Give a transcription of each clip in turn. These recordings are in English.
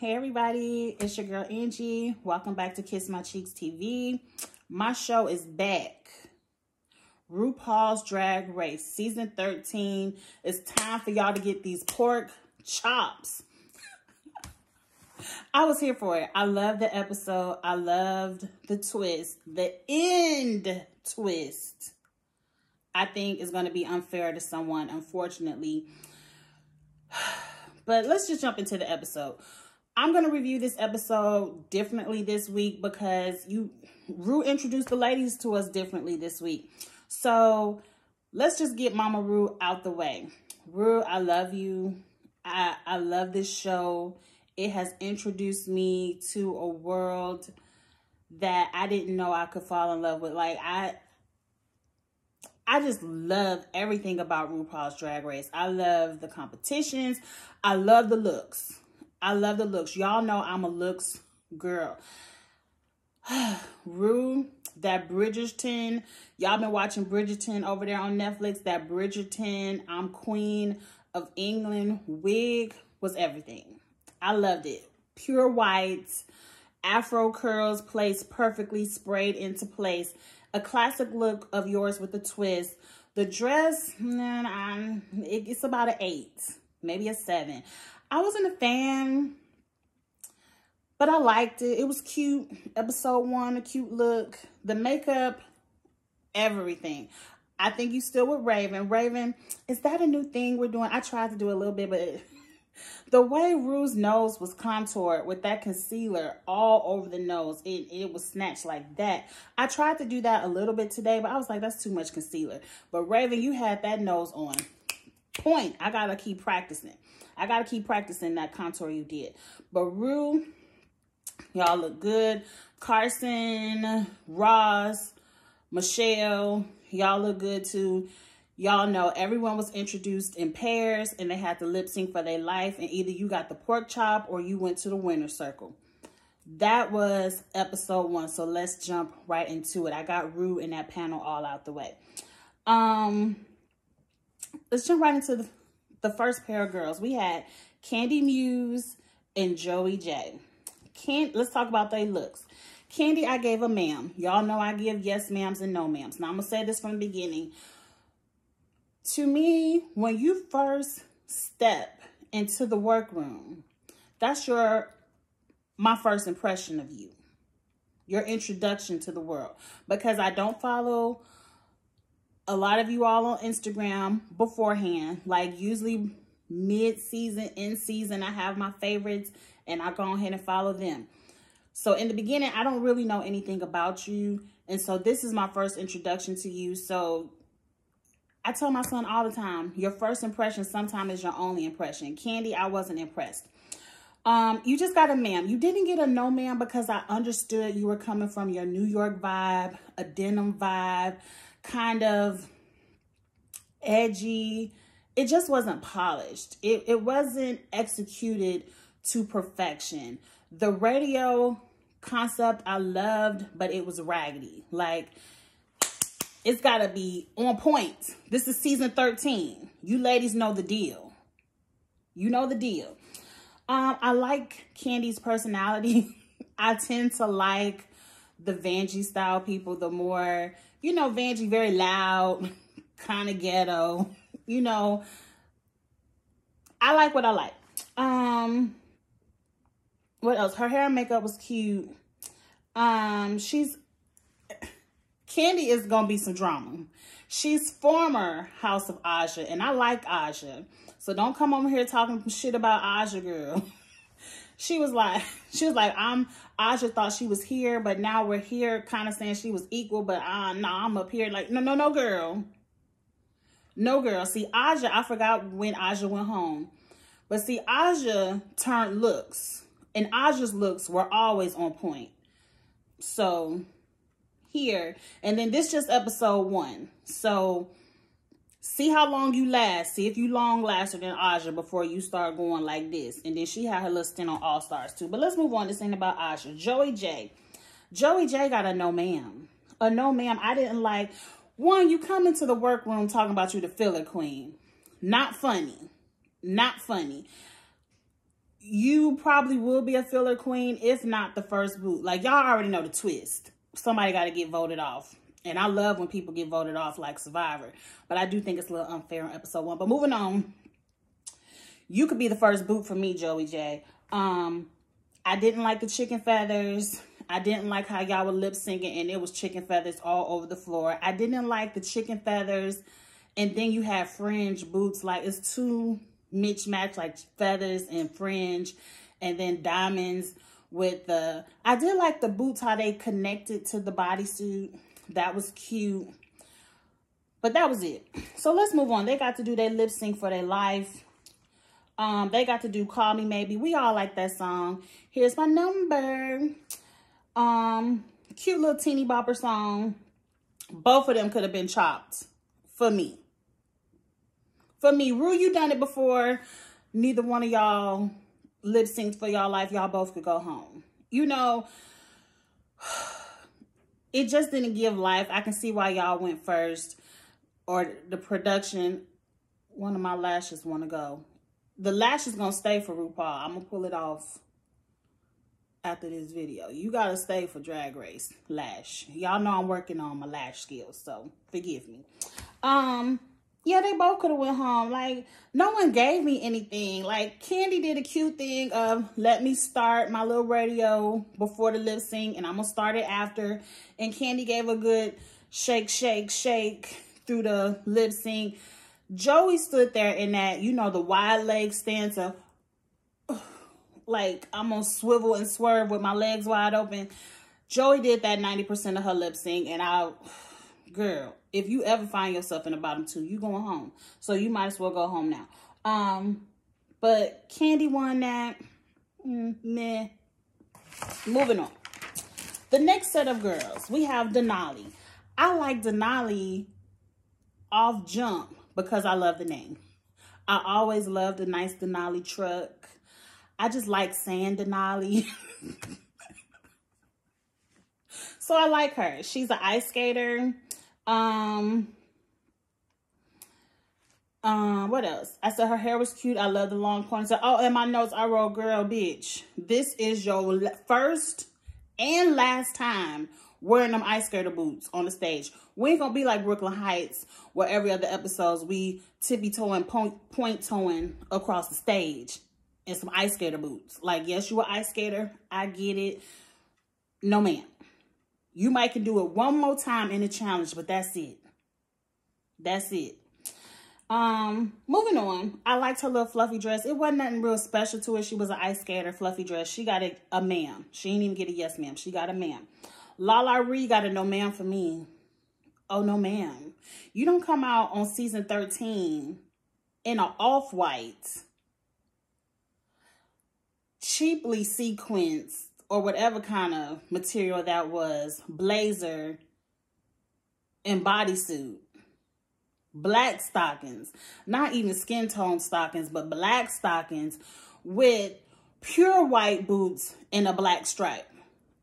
Hey everybody, it's your girl Angie. Welcome back to Kiss My Cheeks TV. My show is back. RuPaul's Drag Race Season 13. It's time for y'all to get these pork chops. I was here for it. I loved the episode. I loved the twist. The end twist, I think, is going to be unfair to someone, unfortunately. But let's just jump into the episode. I'm going to review this episode differently this week because Ru introduced the ladies to us differently this week. So let's just get Mama Ru out the way. Ru, I love you. I love this show. It has introduced me to a world that I didn't know I could fall in love with. Like, I just love everything about RuPaul's Drag Race. I love the competitions. I love the looks. I love the looks. Y'all know I'm a looks girl. Ru, that Bridgerton. Y'all been watching Bridgerton over there on Netflix. That Bridgerton, I'm Queen of England wig was everything. I loved it. Pure white, afro curls placed perfectly, sprayed into place. A classic look of yours with a twist. The dress, it's about an 8, maybe a 7. I wasn't a fan, but I liked it. It was cute. Episode 1, a cute look. The makeup, everything. I think you still with Raven. Raven, is that a new thing we're doing? I tried to do a little bit, but the way Ru's nose was contoured with that concealer all over the nose, it was snatched like that. I tried to do that a little bit today, but I was like, that's too much concealer. But Raven, you had that nose on point. I gotta keep practicing. I gotta keep practicing that contour you did. But Ru, y'all look good. Carson, Ross, Michelle, y'all look good too. Y'all know everyone was introduced in pairs and they had to lip sync for their life. And either you got the pork chop or you went to the winner's circle. That was episode 1. So let's jump right into it. I got Ru in that panel all out the way. Let's jump right into the first pair of girls. We had Candy Muse and Joey J. Let's talk about their looks. Candy, I gave a ma'am. Y'all know I give yes ma'ams and no ma'ams. Now I'm going to say this from the beginning. To me, when you first step into the workroom, that's my first impression of you. Your introduction to the world. Because I don't follow a lot of you all on Instagram beforehand. Like usually mid-season, in season, I have my favorites and I go ahead and follow them. So in the beginning, I don't really know anything about you. And so this is my first introduction to you. So I tell my son all the time, your first impression sometimes is your only impression. Candy, I wasn't impressed. You just got a ma'am. You didn't get a no ma'am because I understood you were coming from your New York vibe, a denim vibe, kind of edgy. It just wasn't polished. It wasn't executed to perfection. The radio concept I loved, but it was raggedy. Like, it's got to be on point. This is season 13. You ladies know the deal. You know the deal. I like Candy's personality. I tend to like the Vanjie style people. The more, you know, Vanjie very loud, kind of ghetto. You know, I like what I like. What else? Her hair and makeup was cute. Candy is going to be some drama. She's former House of Aja, and I like Aja. So don't come over here talking shit about Aja, girl. She was like, Aja thought she was here, but now we're here kind of saying she was equal, but no, I'm up here. Like, no, girl. No, girl. See, Aja, I forgot when Aja went home. But see, Aja turned looks, and Aja's looks were always on point. So here, and then this just episode 1. So see how long you last. See if you long laster than Aja before you start going like this. And then she had her little stint on All Stars too. But let's move on. This ain't about Aja. Joey J. Joey J got a no ma'am. A no ma'am. I didn't like. One, you come into the workroom talking about you the filler queen. Not funny. Not funny. you probably will be a filler queen, if not the first boot. Like, y'all already know the twist. Somebody got to get voted off. And I love when people get voted off like Survivor. But I do think it's a little unfair on episode 1. But moving on. You could be the first boot for me, Joey J. I didn't like the chicken feathers. I didn't like how y'all were lip syncing and it was chicken feathers all over the floor. I didn't like the chicken feathers. And then you have fringe boots. Like, it's too mismatched, like feathers and fringe. And then diamonds with the... I did like the boots, how they connected to the bodysuit. That was cute. But that was it. So let's move on. They got to do their lip sync for their life. They got to do Call Me Maybe. We all like that song. Here's My Number. Cute little teeny bopper song. Both of them could have been chopped for me. For me, Ru, you done it before. Neither one of y'all lip synced for y'all life. Y'all both could go home. You know, it just didn't give life. I can see why y'all went first. Or the production. One of my lashes want to go. The lash is going to stay for RuPaul. I'm going to pull it off after this video. You got to stay for Drag Race lash. Y'all know I'm working on my lash skills, so forgive me. Yeah, they both could have went home. Like, no one gave me anything. Like, Candy did a cute thing of let me start my little radio before the lip sync, and I'm going to start it after. And Candy gave a good shake, shake, shake through the lip sync. Joey stood there in that, you know, the wide leg stance of, like, I'm going to swivel and swerve with my legs wide open. Joey did that 90% of her lip sync, and girl, if you ever find yourself in the bottom 2, you going home. So you might as well go home now. But Candy won that. Meh. Moving on. The next set of girls, we have Denali. I like Denali off jump because I love the name. I always loved a nice Denali truck. I just like saying Denali. So I like her. She's an ice skater. What else? I said her hair was cute. I love the long ponytail. Oh, in my notes, I wrote, girl, bitch, this is your first and last time wearing them ice skater boots on the stage. We ain't gonna be like Brooklyn Heights, where every other episodes we tippy-toeing, point-toeing across the stage in some ice skater boots. Like, yes, you an ice skater. I get it. No, ma'am. You might can do it one more time in the challenge, but that's it. That's it. Moving on. I liked her little fluffy dress. It wasn't nothing real special to it. She was an ice skater, fluffy dress. She got a ma'am. She didn't even get a yes, ma'am. She got a ma'am. Lala Ree got a no, ma'am for me. Oh, no, ma'am. You don't come out on season 13 in an off-white, cheaply sequenced, or whatever kind of material that was, blazer and bodysuit, black stockings, not even skin tone stockings, but black stockings with pure white boots and a black stripe.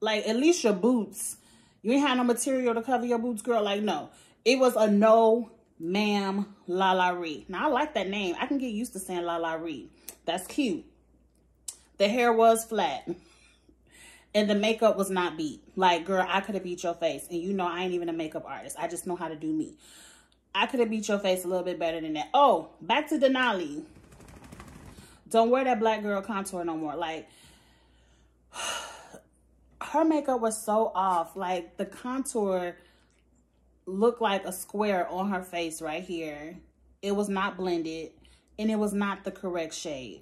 Like, at least your boots, you ain't have no material to cover your boots, girl. Like, no. It was a no, ma'am, Lala Ree. Now, I like that name. I can get used to saying Lala Ree. That's cute. The hair was flat. And the makeup was not beat. Like, girl, I could have beat your face. And you know I ain't even a makeup artist. I just know how to do me. I could have beat your face a little bit better than that. Oh, back to Denali. Don't wear that black girl contour no more. Like, her makeup was so off. Like, the contour looked like a square on her face right here. It was not blended. And it was not the correct shade.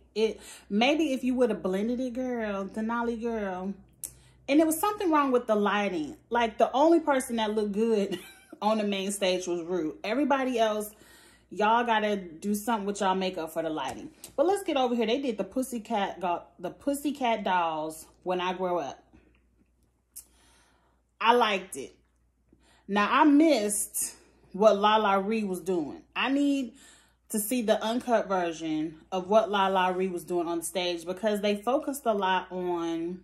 Maybe if you would have blended it, girl, Denali girl. And there was something wrong with the lighting. Like, the only person that looked good on the main stage was Ru. Everybody else, y'all gotta do something with y'all makeup for the lighting. But let's get over here. They did the Pussycat Dolls When I Grow Up. I liked it. Now, I missed what Lala Ree was doing. I need to see the uncut version of what Lala Ree was doing on the stage, because they focused a lot on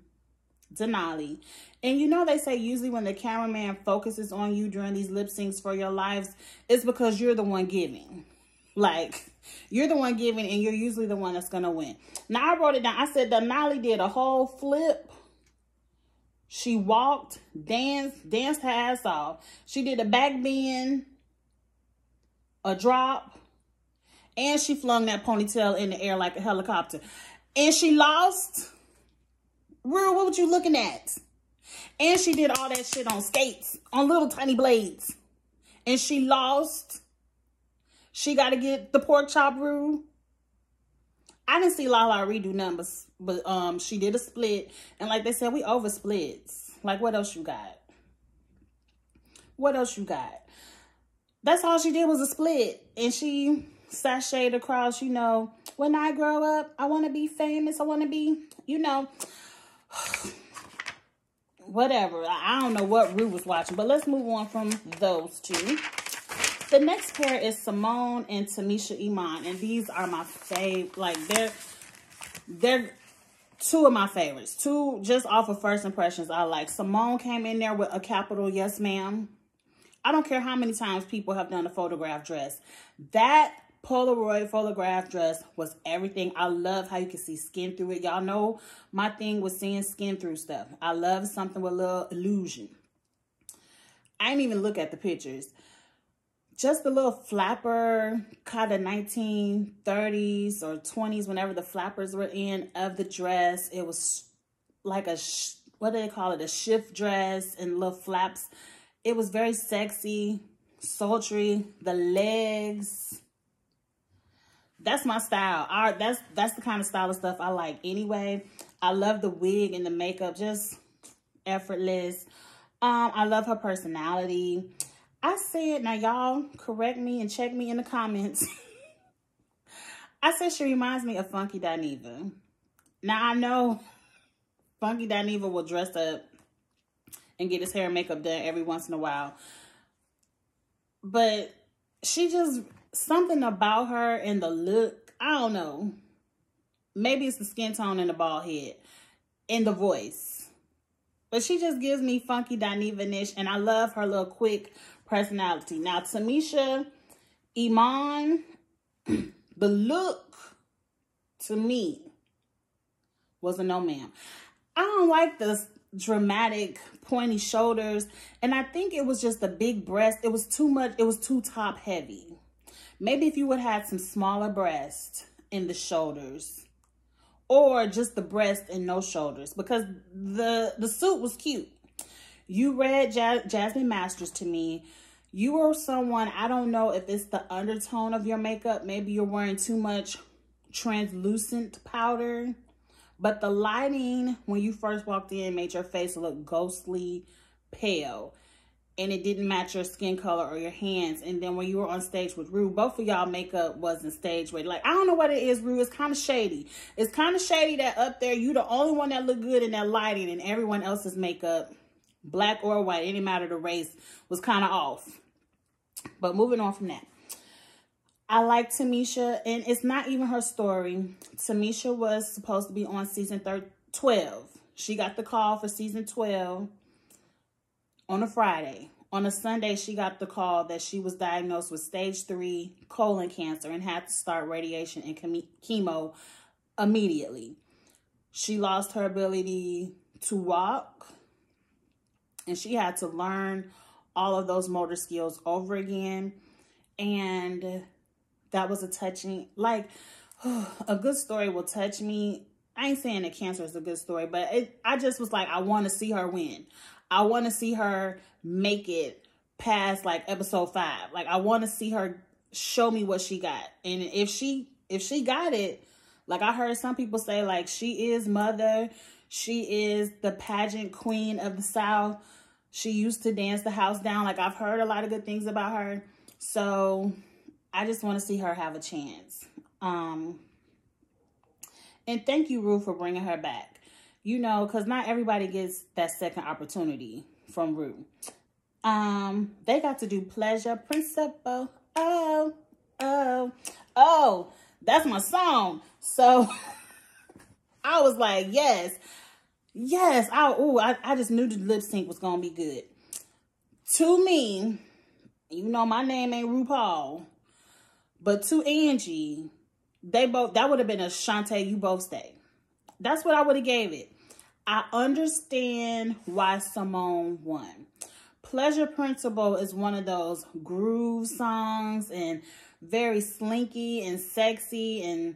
Denali. And you know, they say usually when the cameraman focuses on you during these lip syncs for your lives, it's because you're the one giving. Like, you're the one giving, and you're usually the one that's going to win. Now, I wrote it down. I said Denali did a whole flip. She walked, danced her ass off. She did a back bend, a drop, and she flung that ponytail in the air like a helicopter. And she lost. Ru, what were you looking at? And she did all that shit on skates, on little tiny blades. And she lost. She got to get the pork chop, Ru. I didn't see Lala redo numbers, but she did a split. And like they said, we over splits. Like, what else you got? What else you got? That's all she did was a split. And she sashayed across, you know, when I grow up, I want to be famous. I want to be, you know, whatever. I don't know what Ru was watching, but let's move on from those two. The next pair is Simone and Tamisha Iman, and these are my fave. Like, they're two of my favorites. Two just off of first impressions I like. Simone came in there with a capital yes ma'am. I don't care how many times people have done a photograph dress. That Polaroid photograph dress was everything. I love how you can see skin through it. Y'all know my thing was seeing skin through stuff. I love something with a little illusion. I didn't even look at the pictures. Just the little flapper, kind of 1930s or 20s, whenever the flappers were in of the dress. It was like a, what do they call it? A shift dress and little flaps. It was very sexy, sultry. The legs. That's my style. That's the kind of style of stuff I like anyway. I love the wig and the makeup, just effortless. I love her personality. I said, now y'all correct me and check me in the comments. I said she reminds me of Funky Dineva. Now I know Funky Dineva will dress up and get his hair and makeup done every once in a while. But she just, something about her and the look, I don't know. Maybe it's the skin tone and the bald head and the voice. But she just gives me Funky Dineva-ish, and I love her little quick personality. Now, Tamisha Iman, the look to me was a no ma'am. I don't like the dramatic pointy shoulders, and I think it was just the big breast. It was too much. It was too top heavy. Maybe if you would have had some smaller breast in the shoulders, or just the breast and no shoulders, because the suit was cute. You read Jasmine Masters to me. You are someone, I don't know if it's the undertone of your makeup. Maybe you're wearing too much translucent powder. But the lighting, when you first walked in, made your face look ghostly pale. And it didn't match your skin color or your hands. And then when you were on stage with Ru, both of y'all makeup wasn't stage ready. Like, I don't know what it is, Ru. It's kind of shady. It's kind of shady that up there, you the only one that looked good in that lighting, and everyone else's makeup, black or white, any matter the race, was kind of off. But moving on from that. I like Tamisha, and it's not even her story. Tamisha was supposed to be on season 12. She got the call for season 12 on a Friday. On a Sunday, she got the call that she was diagnosed with stage 3 colon cancer and had to start radiation and chemo immediately. She lost her ability to walk, and she had to learn all of those motor skills over again. And that was a touching, like, a good story will touch me. I ain't saying that cancer is a good story, but I just was like, I want to see her win. I want to see her make it past, like, episode 5. Like, I want to see her show me what she got. And if she got it, like, I heard some people say, like, she is mother. She is the pageant queen of the South. She used to dance the house down. Like, I've heard a lot of good things about her. So I just want to see her have a chance. And thank you, Ru, for bringing her back. You know, because not everybody gets that second opportunity from Ru. They got to do Pleasure Principle. Oh, oh, oh. That's my song. So I was like, yes. Yes. I just knew the lip sync was going to be good. To me, you know, my name ain't RuPaul, But to Angie, that would have been a Shantae, you both stay. That's what I would have gave it. I understand why Simone won. Pleasure Principle is one of those groove songs and very slinky and sexy, and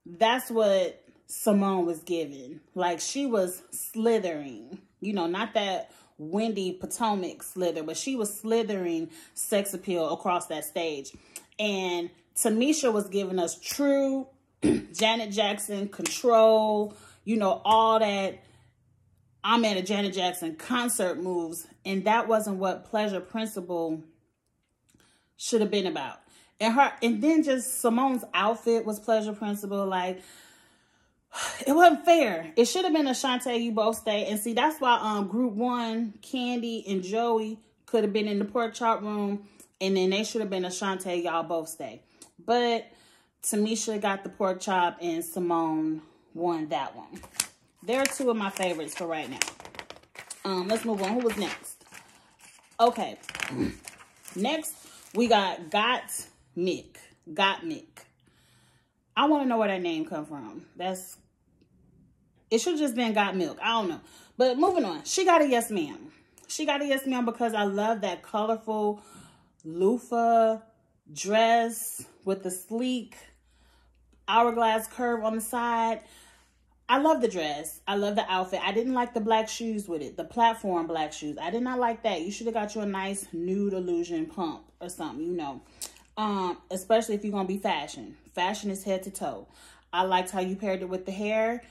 that's what Simone was given. Like, she was slithering, you know, not that Wendy Potomac slither, but she was slithering sex appeal across that stage. And Tamisha was giving us true Janet Jackson control, you know, all that I'm at a Janet Jackson concert moves. And that wasn't what Pleasure Principle should have been about. And then just Simone's outfit was Pleasure Principle. Like, it wasn't fair. It should have been a Shantae, you both stay. And see, that's why Group 1, Candy and Joey could have been in the pork chop room. And then they should have been a Shantae, y'all both stay. But Tamisha got the pork chop and Simone won that one. There are two of my favorites for right now. Let's move on. Who was next? Okay. Next, we got Mick. I want to know where that name come from. It should have just been Got Milk. I don't know. But moving on. She got a yes ma'am. She got a yes ma'am because I love that colorful loofah dress with the sleek hourglass curve on the side. I love the dress. I love the outfit. I didn't like the black shoes with it. The platform black shoes. I did not like that. You should have got you a nice nude illusion pump or something, you know. Especially if you're going to be fashion. Fashion is head to toe. I liked how you paired it with the hair.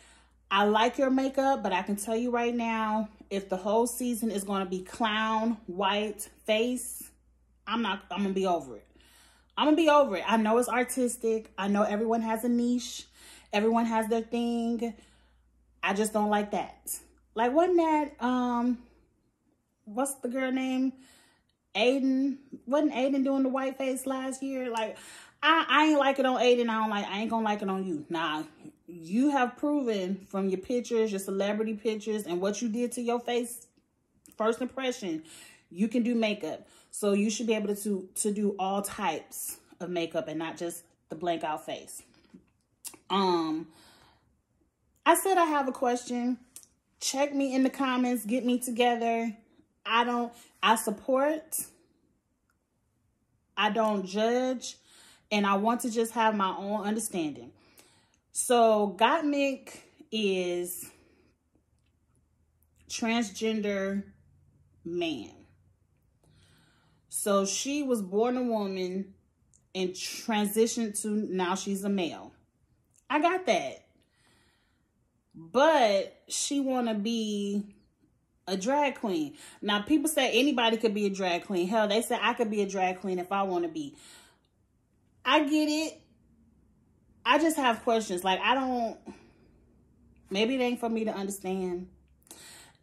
I like your makeup, but I can tell you right now, if the whole season is going to be clown, white face, I'm going to be over it. I'm going to be over it. I know it's artistic. I know everyone has a niche. Everyone has their thing. I just don't like that. Like, wasn't that, what's the girl name? Aiden. Wasn't Aiden doing the white face last year? Like, I ain't like it on Aiden. I ain't gonna like it on you. Nah, you have proven from your pictures, your celebrity pictures, and what you did to your face, first impression, you can do makeup. So you should be able to do all types of makeup and not just the blank out face. I said I have a question. Check me in the comments. Get me together. I support. I don't judge. And I want to just have my own understanding. So Gottmik is transgender man. So she was born a woman and transitioned to now she's a male. I got that. But she want to be a drag queen. Now, people say anybody could be a drag queen. Hell, they say I could be a drag queen if I want to be. I get it. I just have questions. Like, maybe it ain't for me to understand.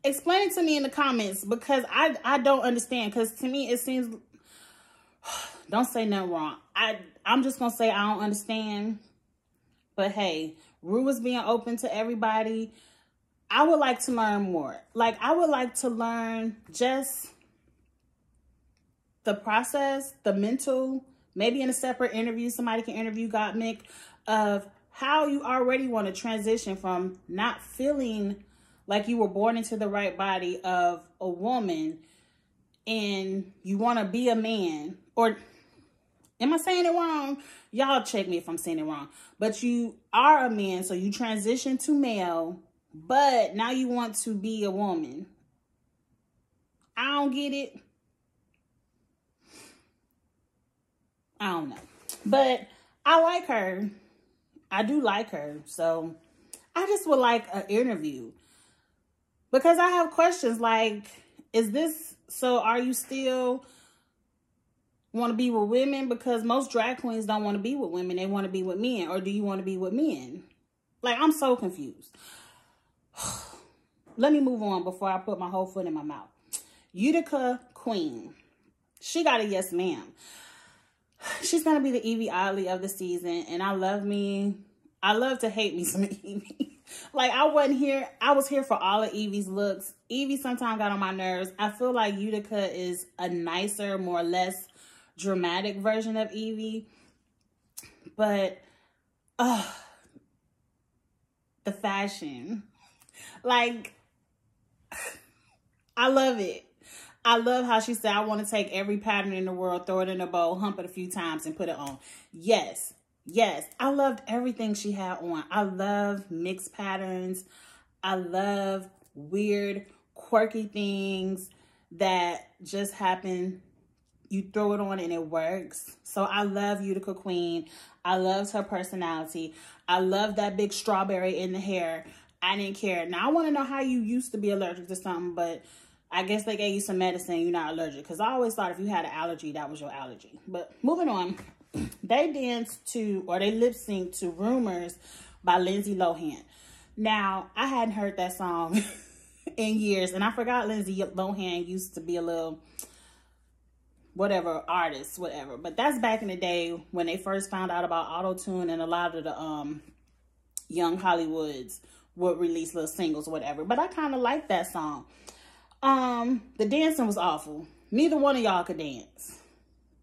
Explain it to me in the comments because I don't understand. Because to me, it seems, don't say nothing wrong. I'm just going to say I don't understand. But hey, Ru is being open to everybody. I would like to learn more. Like, I would like to learn just the process, the mental, maybe in a separate interview, somebody can interview Gottmik, of how you already want to transition from not feeling like you were born into the right body of a woman and you want to be a man. Or am I saying it wrong? Y'all check me if I'm saying it wrong. But you are a man, so you transition to male, but now you want to be a woman. I don't get it. I don't know. But I like her. I do like her. So I just would like an interview. Because I have questions like, are you still want to be with women? Because most drag queens don't want to be with women. They want to be with men. Or do you want to be with men? Like, I'm so confused. Let me move on before I put my whole foot in my mouth. Utica Queen. She got a yes, ma'am. She's going to be the Evie Oddly of the season. And I love to hate me some Evie. Like, I was here for all of Evie's looks. Evie sometimes got on my nerves. I feel like Utica is a nicer, more or less dramatic version of Evie. But the fashion, like, I love it. I love how she said, I want to take every pattern in the world, throw it in a bowl, hump it a few times, and put it on. Yes. Yes. I loved everything she had on. I love mixed patterns. I love weird, quirky things that just happen. You throw it on and it works. So I love Utica Queen. I loved her personality. I love that big strawberry in the hair. I didn't care. Now, I want to know how you used to be allergic to something, but I guess they gave you some medicine. You're not allergic. Because I always thought if you had an allergy, that was your allergy. But moving on. They danced to, or they lip synced to Rumors by Lindsay Lohan. Now, I hadn't heard that song in years. And I forgot Lindsay Lohan used to be a little, whatever, artist, whatever. But that's back in the day when they first found out about auto-tune, and a lot of the young Hollywoods would release little singles or whatever. But I kind of liked that song. The dancing was awful. Neither one of y'all could dance.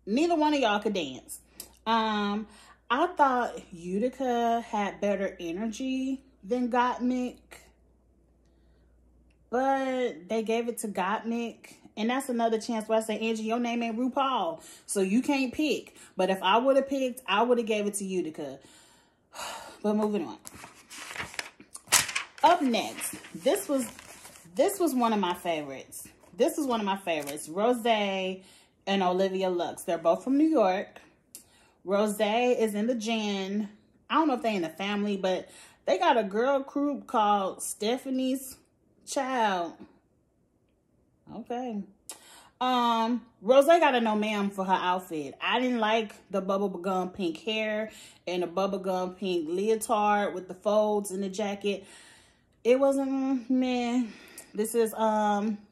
Neither one of y'all could dance. I thought Utica had better energy than Gottmik, but they gave it to Gottmik. And that's another chance where I say, Angie, your name ain't RuPaul, so you can't pick. But if I would have picked, I would have gave it to Utica. But moving on. Up next, this was one of my favorites. This is one of my favorites. Rosé and Olivia Lux. They're both from New York. Rosé is in the Gen. I don't know if they're in the family, but they got a girl group called Stephanie's Child. Okay. Rosé got a no ma'am for her outfit. I didn't like the bubblegum pink hair and the bubblegum pink leotard with the folds in the jacket. It wasn't, man. This is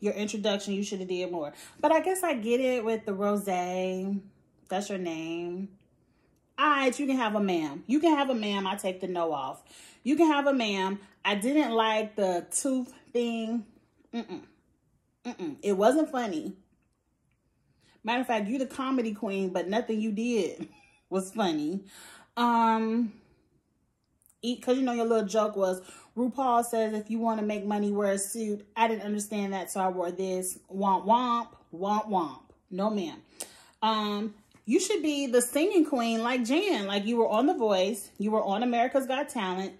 your introduction. You should have did more. But I guess I get it with the Rosé. That's your name. All right, you can have a ma'am. You can have a ma'am. I take the no off. You can have a ma'am. I didn't like the tooth thing. It wasn't funny. Matter of fact, you the comedy queen, but nothing you did was funny. Because you know your little joke was, RuPaul says if you want to make money, wear a suit. I didn't understand that, so I wore this. Womp womp, womp womp. No ma'am. You should be the singing queen like Jan. Like, you were on The Voice. You were on America's Got Talent.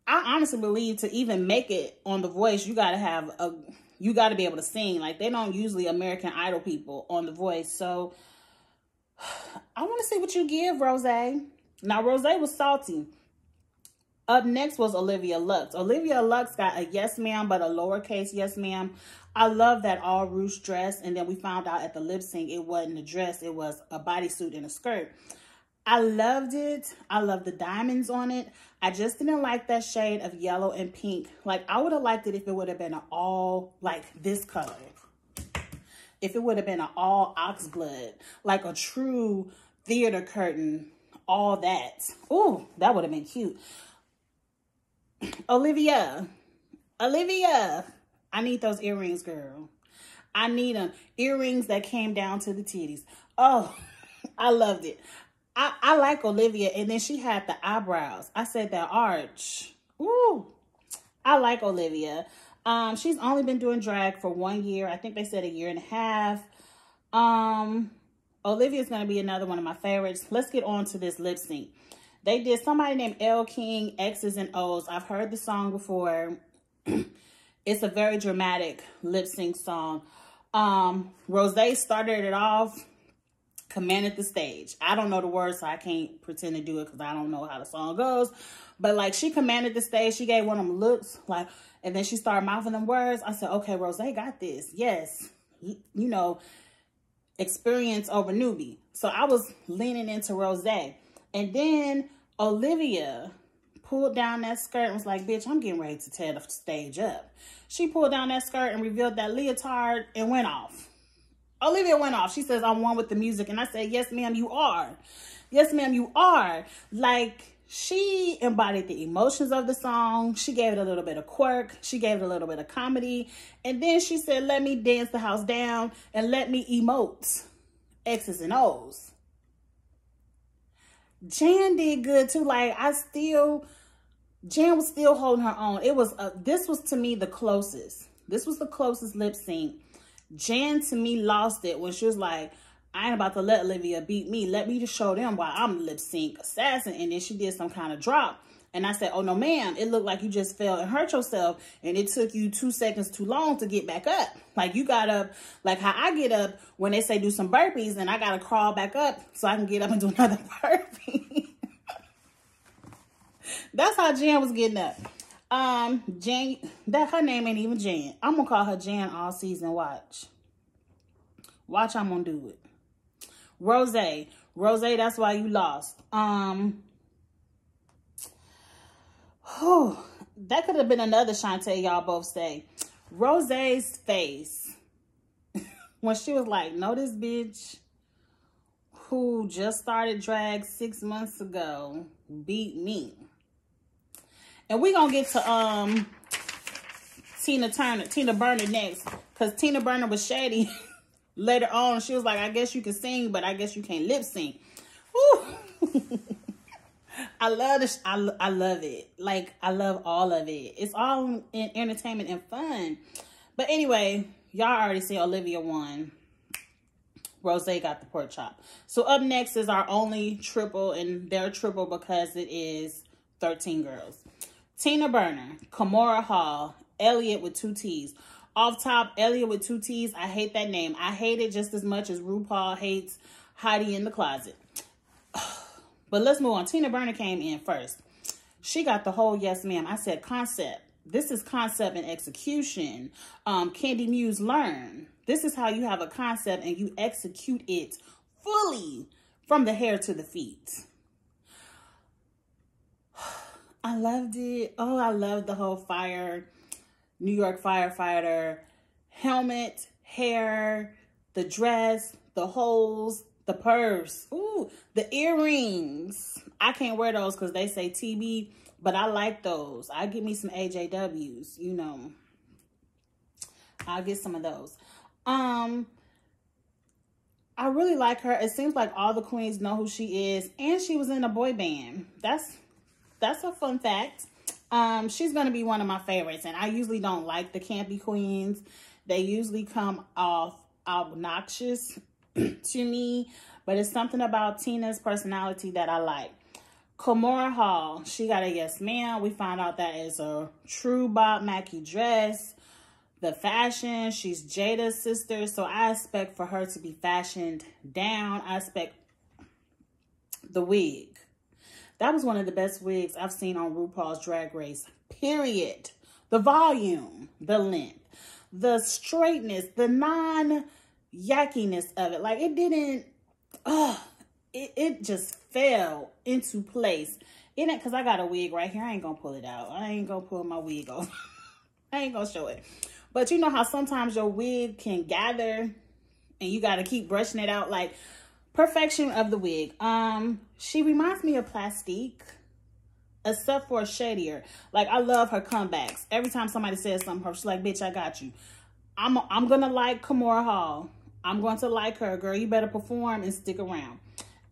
I honestly believe to even make it on The Voice, you got to be able to sing. Like, they don't usually American Idol people on The Voice. So I want to see what you give, Rosé. Now, Rosé was salty. Up next was Olivia Lux. Olivia Lux got a yes ma'am, but a lowercase yes ma'am. I love that all ruche dress. And then we found out at the lip sync, it wasn't a dress. It was a bodysuit and a skirt. I loved it. I love the diamonds on it. I just didn't like that shade of yellow and pink. Like, I would have liked it if it would have been an all, like, this color. If it would have been an all oxblood. Like a true theater curtain. All that. Ooh, that would have been cute. Olivia, I need those earrings, girl. I need them. Earrings that came down to the titties. Oh, I loved it. I like Olivia. And then she had the eyebrows. I said that arch. Ooh, I like Olivia. She's only been doing drag for 1 year. I think they said 1.5 years. Olivia's going to be another one of my favorites. Let's get on to this lip sync. They did somebody named L. King, X's and O's. I've heard the song before. It's a very dramatic lip sync song. Rosé started it off, commanded the stage. I don't know the words, so I can't pretend to do it because I don't know how the song goes. But, like, she commanded the stage. She gave one of them looks, like, and then she started mouthing them words. I said, okay, Rosé got this. Yes. You know, experience over newbie. So I was leaning into Rosé. And then Olivia pulled down that skirt and was like, bitch, I'm getting ready to tear the stage up. She pulled down that skirt and revealed that leotard and went off. Olivia went off. She says, I'm one with the music. And I said, yes, ma'am, you are. Yes, ma'am, you are. Like, she embodied the emotions of the song. She gave it a little bit of quirk. She gave it a little bit of comedy. And then she said, let me dance the house down and let me emote X's and O's. Jan did good too. Like Jan was still holding her own. It was, this was to me the closest. This was the closest lip sync. Jan to me lost it when she was like, I ain't about to let Olivia beat me. Let me just show them why I'm the lip sync assassin. And then she did some kind of drop. And I said, oh no, ma'am, it looked like you just fell and hurt yourself. And it took you 2 seconds too long to get back up. Like you got up, like how I get up when they say do some burpees and I got to crawl back up so I can get up and do another burpee. That's how Jan was getting up. Jan, that her name ain't even Jan. I'm gonna call her Jan all season. Watch, I'm gonna do it. Rose, that's why you lost. That could have been another Shantae, y'all both say. Rose's face when she was like, no, this bitch who just started drag 6 months ago beat me. And we gonna get to Tina Burner next, because Tina Burner was shady. Later on, she was like, I guess you can sing, but I guess you can't lip sync. Woo. I love this. I love it. Like, I love all of it. It's all in entertainment and fun. But anyway, y'all already see Olivia won. Rose got the pork chop. So up next is our only triple, and they're triple because it is 13 girls. Tina Burner, Kimora Hall, Elliott with 2 T's. Off top, Elliott with 2 T's. I hate that name. I hate it just as much as RuPaul hates Heidi in the closet. But let's move on. Tina Burner came in first. She got the whole yes, ma'am. I said concept. This is concept and execution. Candy Muse, learn. This is how you have a concept and you execute it fully from the hair to the feet. I loved it. Oh, I loved the whole New York firefighter, helmet, hair, the dress, the holes, the purse, ooh, the earrings. I can't wear those because they say TB, but I like those. I give me some AJWs, you know. I'll get some of those. I really like her. It seems like all the queens know who she is, and she was in a boy band. That's a fun fact. She's gonna be one of my favorites, and I usually don't like the campy queens. They usually come off obnoxious to me, but it's something about Tina's personality that I like. Kimora Hall, she got a yes ma'am. We found out that is a true Bob Mackie dress. The fashion, she's Jada's sister, so I expect for her to be fashioned down. I expect the wig. That was one of the best wigs I've seen on RuPaul's Drag Race, period. The volume, the length, the straightness, the non-yuckiness of it. Like, it didn't, it just fell into place. In it, because I got a wig right here. I ain't going to pull it out. I ain't going to pull my wig off. I ain't going to show it. But you know how sometimes your wig can gather and you got to keep brushing it out. Like, perfection of the wig. She reminds me of Plastique, except for shadier. Like, I love her comebacks. Every time somebody says something, she's like, bitch, I got you. I'm going to like Kimora Hall. I'm going to like her. Girl, you better perform and stick around.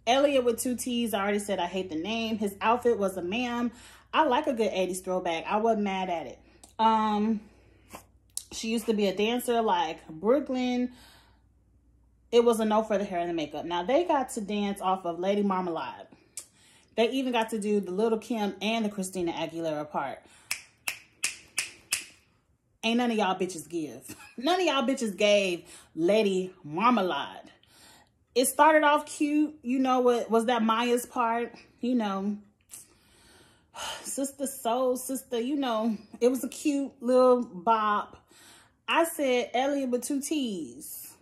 Elliott with 2 T's. I already said I hate the name. His outfit was a ma'am. I like a good 80s throwback. I wasn't mad at it. She used to be a dancer like Brooklyn. It was a no for the hair and the makeup. Now, they got to dance off of Lady Marmalade. They even got to do the Little Kim and the Christina Aguilera part. Ain't none of y'all bitches give. None of y'all bitches gave Lady Marmalade. It started off cute. You know what was that Maya's part? You know, Sister Soul, Sister, you know, it was a cute little bop. I said Elliott with 2 T's.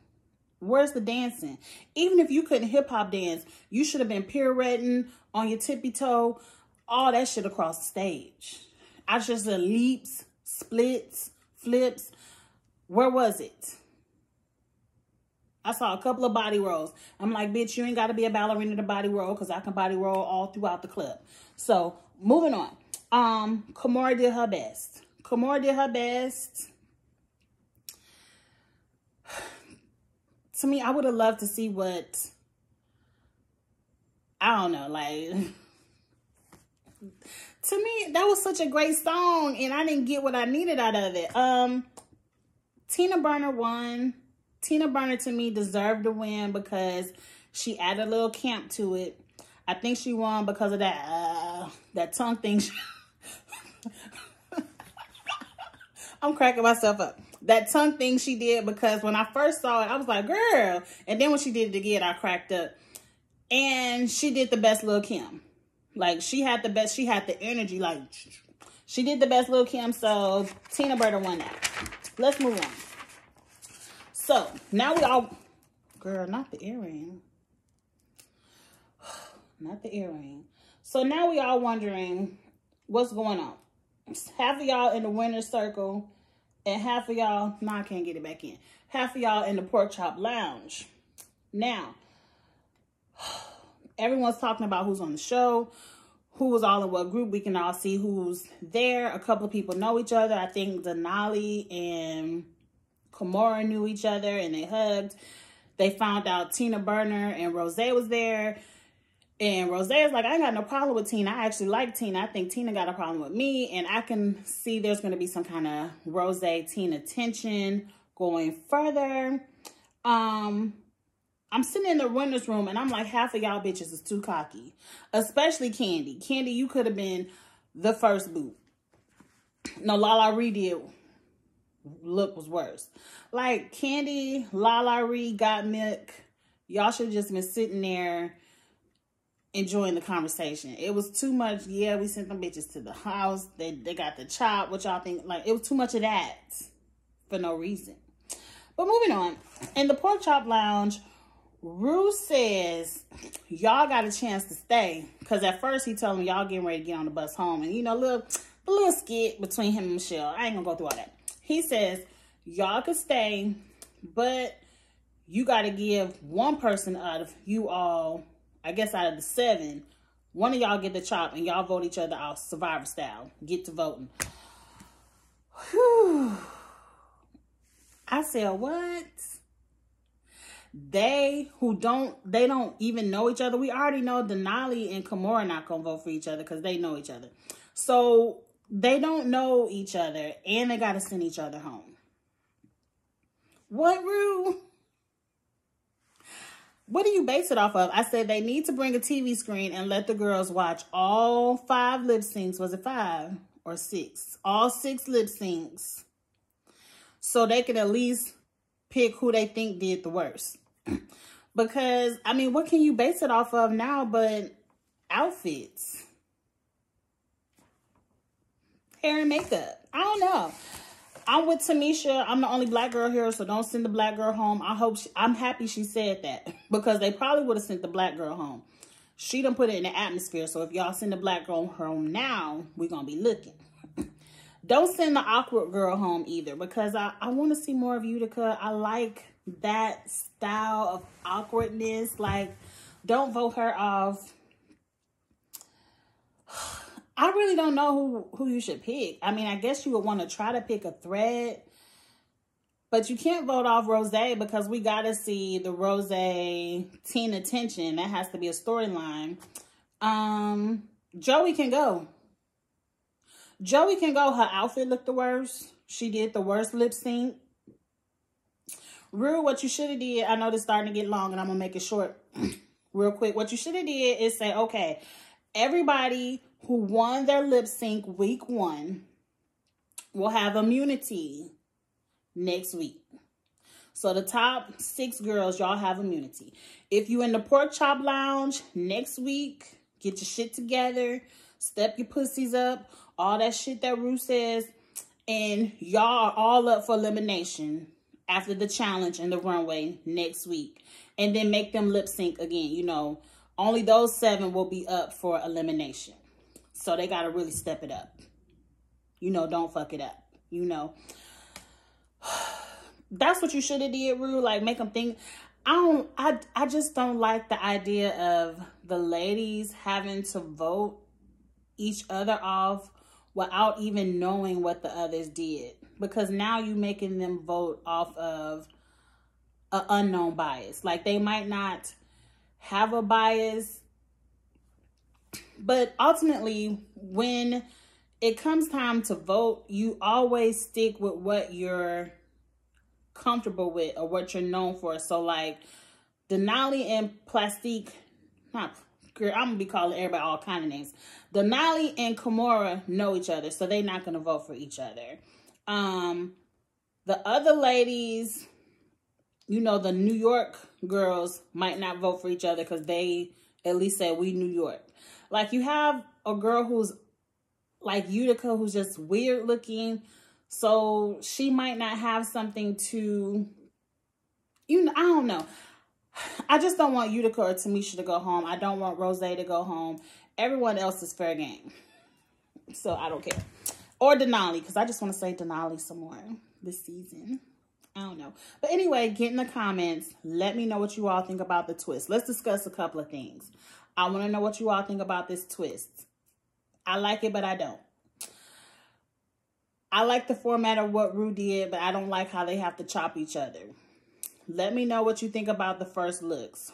Where's the dancing? Even if you couldn't hip-hop dance, you should have been pirouetting on your tippy toe, all that shit across the stage. I just said leaps, splits, flips. Where was it? I saw a couple of body rolls. I'm like, bitch, you ain't got to be a ballerina to body roll because I can body roll all throughout the club. So, moving on. Kimora did her best. Kimora did her best. To me, I would have loved to see what I don't know, like, to me, that was such a great song, and I didn't get what I needed out of it. Tina Burner won. Tina Burner, to me, deserved to win because she added a little camp to it. I think she won because of that tongue thing. I'm cracking myself up. That tongue thing she did, because when I first saw it, I was like, girl. And then when she did it again, I cracked up. And she did the best Lil' Kim. Like, she had the best, she had the energy. Like, she did the best Lil' Kim, so Tina Burner won that. Let's move on. So, now we all, girl, not the earring. Not the earring. So, now we all wondering what's going on. Half of y'all in the winner's circle, and half of y'all, no, I can't get it back in. Half of y'all in the pork chop lounge. Now, everyone's talking about who's on the show, who was all in what group. We can all see who's there. A couple of people know each other. I think Denali and Kimora knew each other and they hugged. They found out Tina Burner and Rose was there. And Rose is like, I ain't got no problem with Tina. I actually like Tina. I think Tina got a problem with me. And I can see there's going to be some kind of Rose-Tina tension going further. I'm sitting in the winner's room and I'm like, half of y'all bitches is too cocky. Especially Candy. Candy, you could have been the first boot. No, Lala Ree did look was worse. Like, Candy, Lala Ree, Got Milk. Y'all should have just been sitting there enjoying the conversation. It was too much. Yeah, we sent them bitches to the house. They got the chop. What y'all think? Like, it was too much of that for no reason. But moving on. In the pork chop lounge, Ru says, y'all got a chance to stay. Because at first he told me y'all getting ready to get on the bus home. And, you know, the little skit between him and Michelle. I ain't going to go through all that. He says, y'all could stay, but you got to give one person out of you all, I guess out of the 7, one of y'all get the chop and y'all vote each other out Survivor style. Get to voting. Whew. I said, what? They don't even know each other. We already know Denali and Kimora not going to vote for each other because they know each other. So they don't know each other and they got to send each other home. What, Ru? What do you base it off of? I said they need to bring a TV screen and let the girls watch all 5 lip syncs. Was it 5 or 6? All 6 lip syncs. So they can at least pick who they think did the worst. Because, I mean, what can you base it off of now but outfits? Hair and makeup. I don't know. I'm with Tamisha. I'm the only black girl here, so don't send the black girl home. I'm happy she said that because they probably would have sent the black girl home. She done put it in the atmosphere, so if y'all send the black girl home now, we're going to be looking. Don't send the awkward girl home either because I want to see more of Utica. I like that style of awkwardness. Like, don't vote her off. I really don't know who you should pick. I mean, I guess you would want to try to pick a thread. But you can't vote off Rose because we got to see the Rose-Tina tension. That has to be a storyline. Joey can go. Joey can go. Her outfit looked the worst. She did the worst lip sync. Ru, what you should have did, I know this is starting to get long and I'm going to make it short real quick. What you should have did is say, okay, everybody who won their lip sync week 1 will have immunity next week. So the top 6 girls, y'all have immunity. If you in the pork chop lounge next week, get your shit together, step your pussies up, all that shit that Ru says, and y'all are all up for elimination after the challenge and the runway next week. And then make them lip sync again. You know, only those 7 will be up for elimination. So they got to really step it up. You know, don't fuck it up. You know. That's what you should have did, Ru. Like, make them think. I just don't like the idea of the ladies having to vote each other off without even knowing what the others did. Because now you're making them vote off of an unknown bias. Like, they might not have a bias But ultimately, when it comes time to vote, you always stick with what you're comfortable with or what you're known for. So like Denali and Plastique, not girl, I'm gonna be calling everybody all kind of names. Denali and Kimora know each other, so they're not gonna vote for each other. The other ladies, you know, the New York girls might not vote for each other because they at least say we New York. Like you have a girl who's like Utica who's just weird looking, so she might not have something to, you know, I don't know. I just don't want Utica or Tamisha to go home. I don't want Rose to go home. Everyone else is fair game, so I don't care. Or Denali, because I just want to say Denali some more this season. I don't know. But anyway, get in the comments. Let me know what you all think about the twist. Let's discuss a couple of things. I want to know what you all think about this twist. I like it, but I don't. I like the format of what Ru did, but I don't like how they have to chop each other. Let me know what you think about the first looks.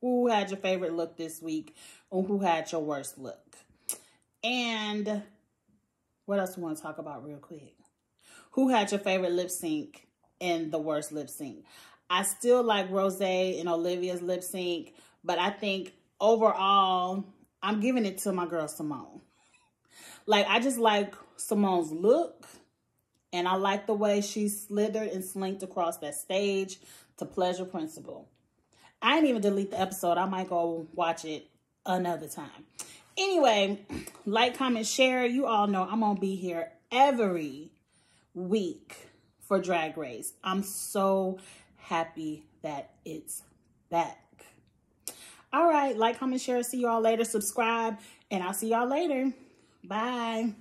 Who had your favorite look this week? Or who had your worst look? And what else we want to talk about real quick? Who had your favorite lip sync and the worst lip sync? I still like Rose and Olivia's lip sync, but I think overall, I'm giving it to my girl Simone. Like, I just like Simone's look, and I like the way she slithered and slinked across that stage to Pleasure Principle. I didn't even delete the episode. I might go watch it another time. Anyway, like, comment, share. You all know I'm going to be here every week for Drag Race. I'm so happy that it's back. All right, like, comment, share. See you all later. Subscribe, and I'll see y'all later. Bye.